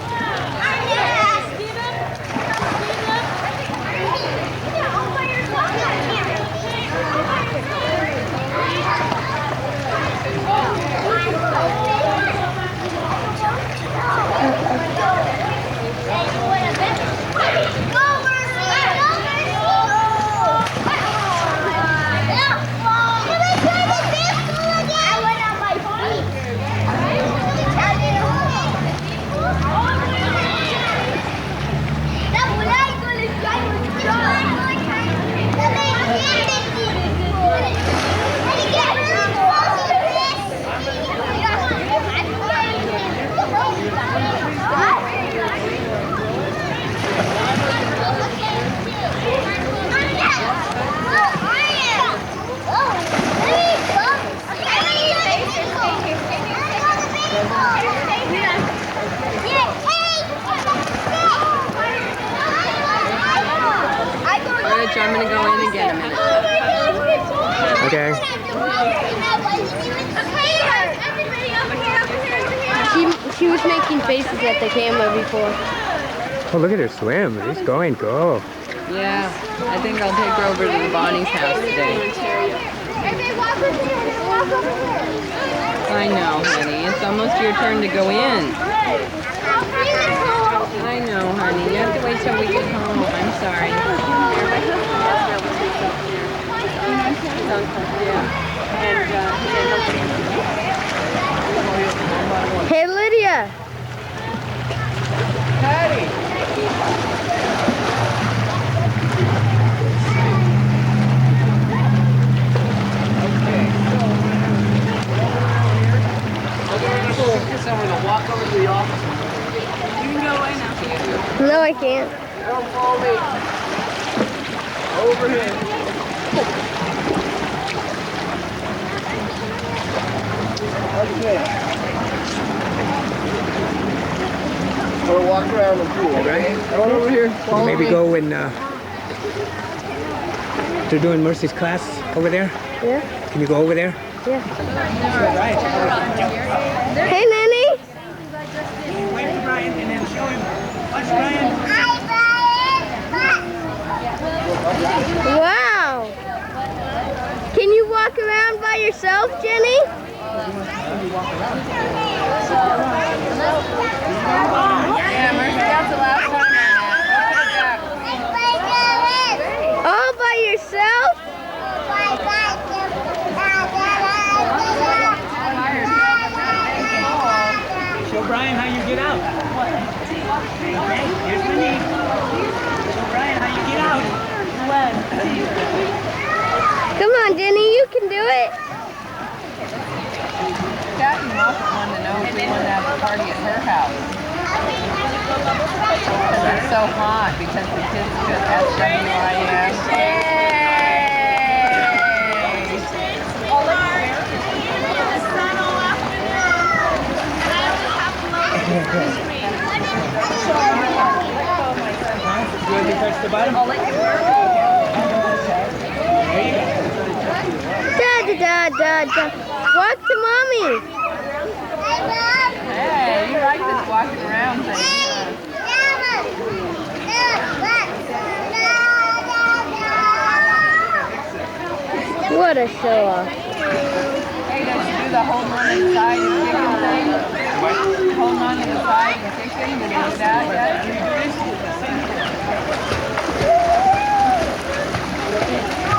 faces at the camera before. Oh, look at her swim. She's going, go. Yeah, I think I'll take her over to the Bonnie's house today. I know, honey. It's almost your turn to go in. I know, honey. You have to wait till we get home. I'm sorry. Hey, Lydia. Patty. Someone to walk over to the office. You can go away now. No, I can't. Don't follow me. Over here. Okay. We'll walk around the pool, right? Go over here. Follow Maybe me. go when they're doing Mercy's class over there. Yeah. Can you go over there? Yeah. Right. Hey, Nanny. Wait for Brian and then show him. Watch Brian. Wow. Can you walk around by yourself, Jenny? Yeah, Mercy, that's the last time on that. All by yourself? Show Brian how you get out. Okay, here's the knee. Show Brian how you get out. Come on, Jenny, you can do it. Kathy Moffat wanted to know if we wanted to have a party at her house. Because it's so hot, because the kids just at WIM. Good to touch the bottom. Da da da da. Walk to mommy. Hey, you like this walking around thing. What a show off. Hey, does she do the holding on to the side and kicking thing? Holding on to the side and kicking? Did you do that yet?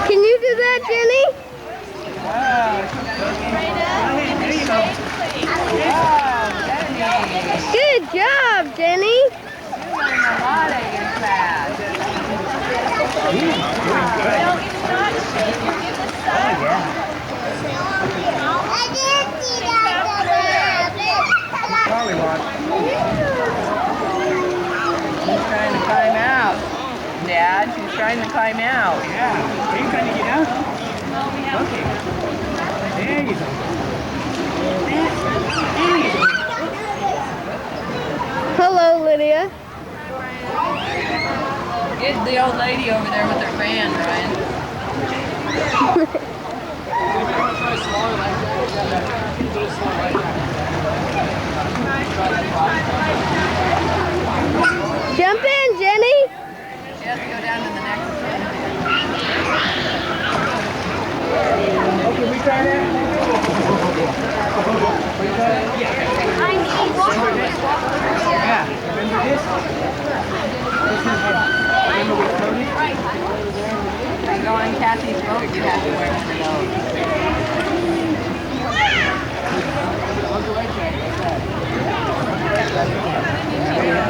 Can you do that, Jenny? Wow. Good job, Jenny. You're doing a lot of your fast. She's trying to climb out. Dad, she's trying to climb out. Yeah. Are you trying to get out? Okay. There you go. There you go. Hello, Lydia. Get the old lady over there with her fan, Ryan. Jump in, Jenny. She has to go down to the next one. Okay, we try that? Yeah. Remember this? Remember we floated? You go on Kathy's boat, you have to wear one of those.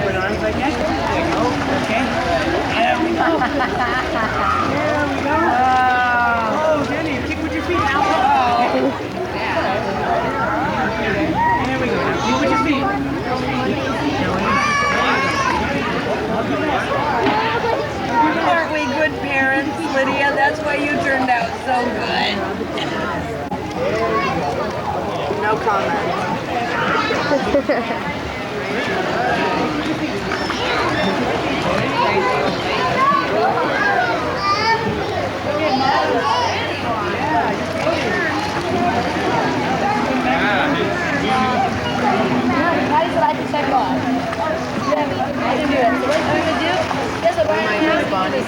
Put arms like that. There you go. Okay. There we go. There we go. Oh, Jenny, kick with your feet now. There we go. Now kick with your feet. Aren't we good parents, Lydia? That's why you turned out so good.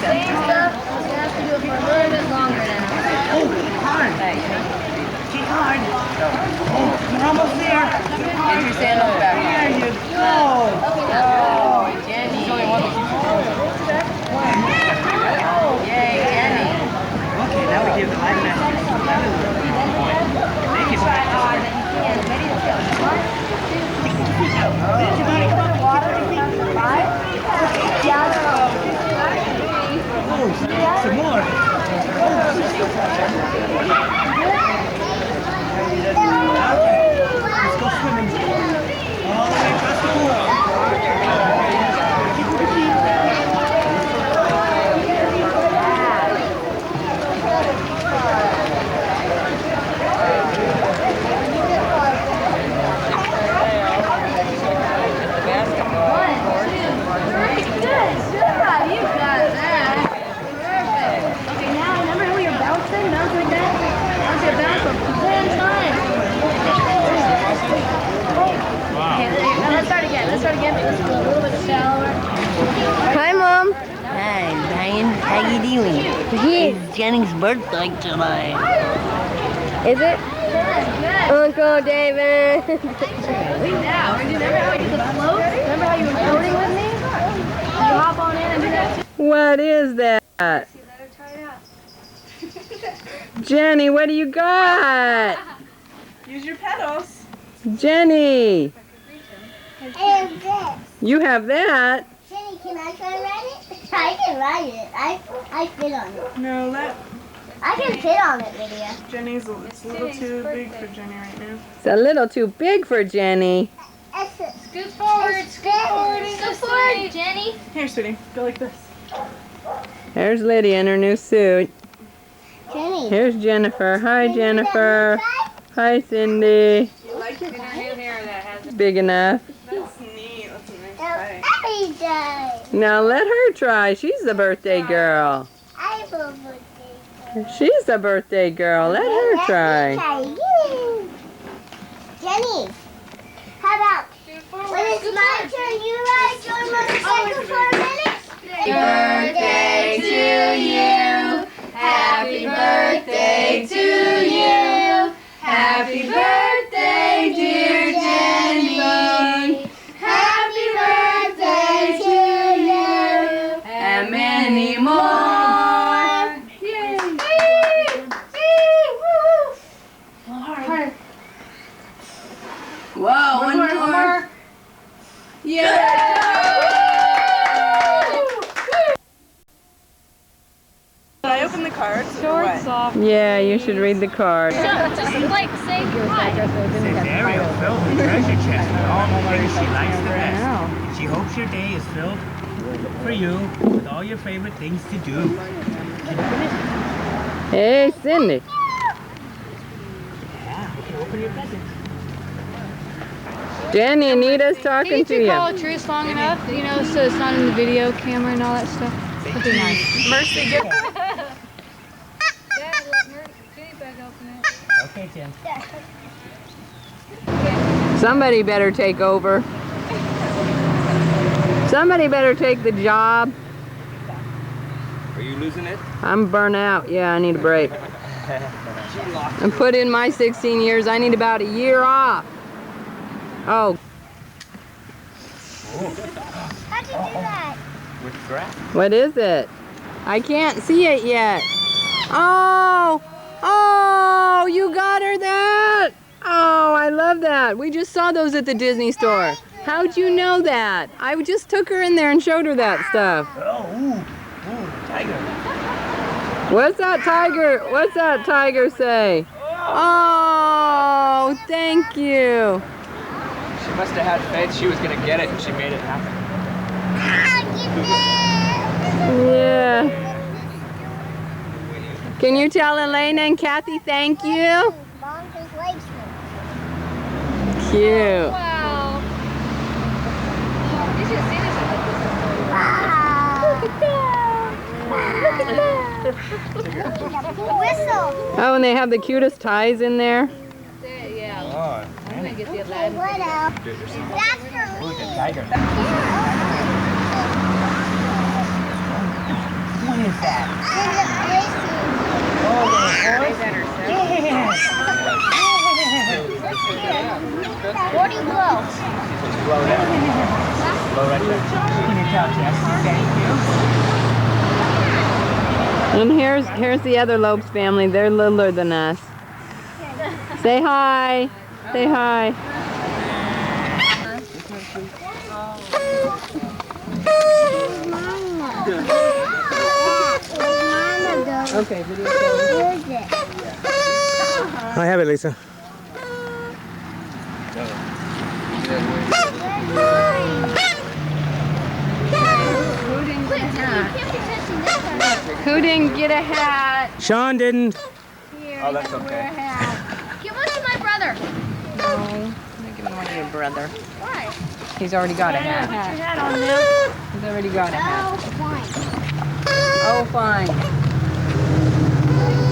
same stuff, you have to do it for a little bit longer now. Oh, kick hard. Kick hard. Oh, you're almost there. Kick hard. Get your sandals back. There you go. Oh, Jenny. Yay, Jenny. Okay, now we give the life mask to Lemon. Make it back. Oh, some more. Okay, let's go swimming. All the way across the pool. Hi, Mom. Hi, Brian. How you doing? It's Jennings' birthday tonight. Is it? Uncle David. Now, remember how we did the float? Remember how you were floating with me? You hop on in and do that. What is that? Jenny, what do you got? Use your pedals. Jenny, And this. you have that. Jenny, can I try to ride it? I can ride it. I fit on it. No, I can fit on it, Lydia. Jenny's it's a little too big for Jenny right now. It's a little too big for Jenny. Scoot forward, scoot forward, Jenny. Here, sweetie, go like this. There's Lydia in her new suit. Jenny. Here's Jennifer. Hi, Jennifer. Hi, Cindy. Like it? Big enough. That's neat. That's a nice bike. Now let her try. She's the birthday girl. I have a birthday girl. She's the birthday girl. Let her try. Jenny, how about when it's my turn, you ride your motorcycle for a minute? Birthday to you. Happy birthday to you. Happy birthday, dear Jenny. Happy birthday to you. And many more. Yay. Harder. Whoa, one more. Should I open the cards or what? Yeah, you should read the card. Just like say goodbye. Says Ariel filled the treasure chest with all the things she likes the best. She hopes your day is filled for you with all your favorite things to do. Hey, Cindy. Yeah, okay, open your presents. Jenny, Anita's talking to you. Call it truce long enough, you know, so it's not in the video camera and all that stuff. That'd be nice. Mercy, good. Okay, Tim. Somebody better take over. Somebody better take the job. Are you losing it? I'm burnt out. Yeah, I need a break. And put in my 16 years, I need about a year off. Oh. How'd you do that? With grass. What is it? I can't see it yet. Oh! Oh! You got her that! Oh, I love that. We just saw those at the Disney store. How'd you know that? I just took her in there and showed her that stuff. Oh, ooh, tiger. What's that tiger say? Oh, thank you. She must have had faith she was gonna get it and she made it happen. Yeah. Can you tell Elena and Kathy thank you? Cute. Wow. You should see this at the Look at that. Whistle. Oh, and they have the cutest ties in there. Yeah. Oh, I'm gonna get the Aladdin. What else? That's for me. look at tiger. is that? Oh, the horse? Yes. 40 blow. Blow it. Blow right there. Can you tell, Jess? Thank you. And here's the other Lopes family. They're littler than us. Say hi. Say hi. Okay, video. Where is it? I have it, Lisa. Who didn't get a hat? Sean didn't. Here, Oh, that's you can okay. wear a hat. Give one to my brother. No, I'm not giving one to your brother. Why? He's already got a hat. Put your hat on now. He's already got a hat. Oh, fine. Oh, fine.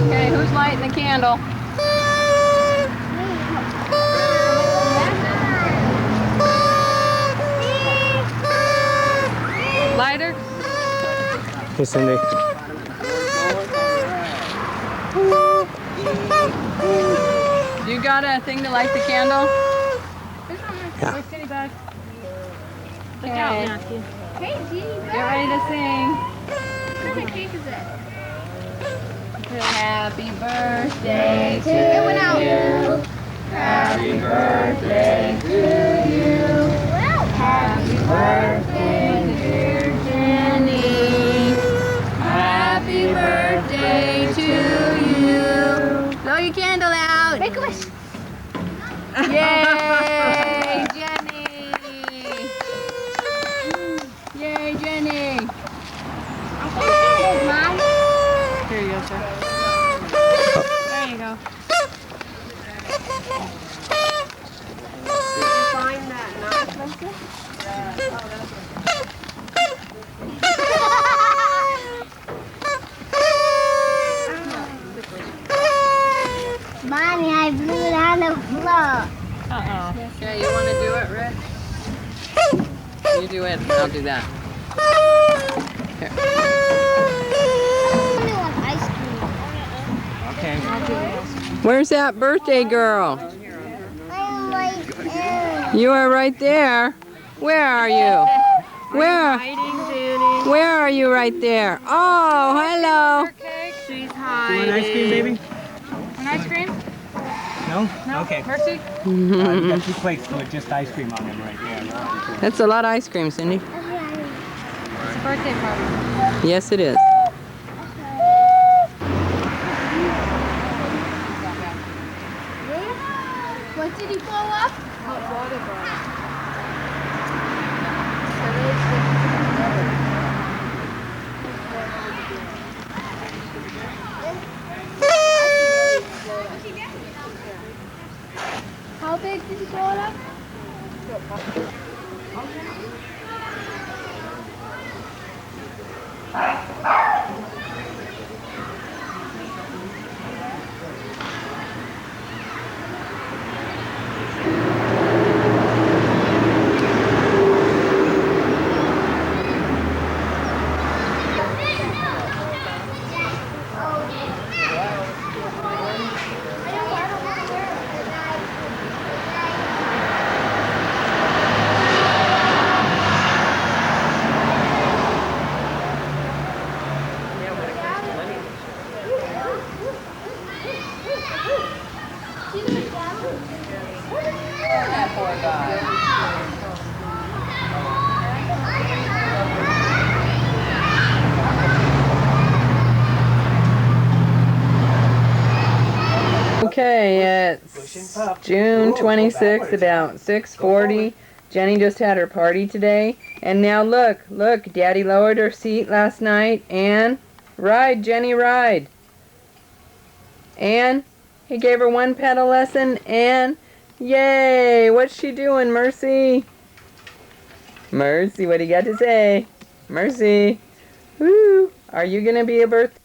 Okay, who's lighting the candle? Lighter? Hey, Cindy. You got a thing to light the candle? Yeah. Where's Cindy bag? Look Okay. out, Matthew. Hey, Jeannie, Get ready to sing. what kind of cake is it? Happy birthday to It went out. you. Happy birthday to you. Happy birthday, dear Jenny. Happy birthday to you. Blow your candle out. Make a wish. Yay, Jenny. Yay, Jenny. Mom. Here you go, sir. There you go. Find that knife, Lisa? Mommy, I blew it on the floor. Uh-oh. Okay, you want to do it, Rick? You do it, and I'll do that. Here. I want ice cream. Okay. Where's that birthday girl? I'm right there. You are right there. Where are you? Where? Where are you right there? Oh, hello. She's You want ice cream, baby? An ice cream? No? Okay. Mercy? You got 2 plates with just ice cream on them right there. That's a lot of ice cream, Cindy. It's a birthday party. Yes, it is. What did he blow up? How big did he blow it up? Okay, it's June 26th, about 6:40. Jenny just had her party today. And now look, Daddy lowered her seat last night. And ride, Jenny, ride. And he gave her 1 pedal lesson. And yay, what's she doing, Mercy? Mercy, what do you got to say? Mercy. Woo, are you going to be a birthday?